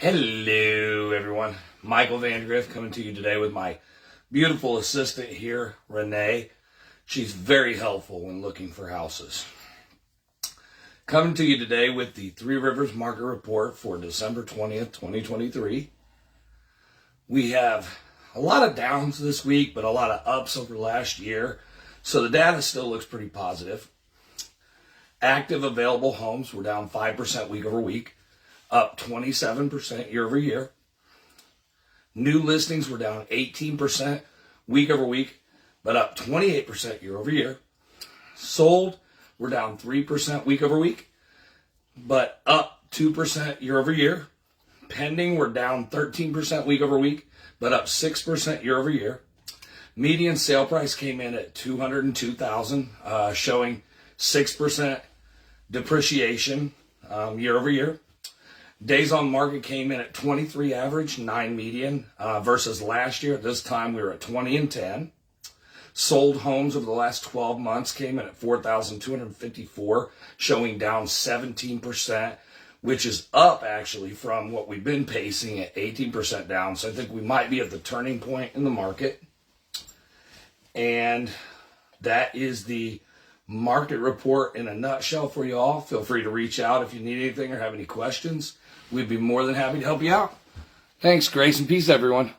Hello, everyone. Michael Vandegrift coming to you today with my beautiful assistant here, Renee. She's very helpful when looking for houses. Coming to you today with the 3Rivers market report for December 20th, 2023. We have a lot of downs this week, but a lot of ups over last year. So the data still looks pretty positive. Active available homes were down 5% week over week, up 27% year over year. New listings were down 18% week over week, but up 28% year over year. Sold were down 3% week over week, but up 2% year over year. Pending were down 13% week over week, but up 6% year over year. Median sale price came in at $202,000, showing 6% depreciation year over year. Days on market came in at 23 average, 9 median, versus last year at this time we were at 20 and 10. Sold homes over the last 12 months came in at 4,254, showing down 17%, which is up actually from what we've been pacing at 18% down. So I think we might be at the turning point in the market. And that is the market report in a nutshell for you all. Feel free to reach out if you need anything or have any questions. We'd be more than happy to help you out. Thanks, grace and peace, everyone.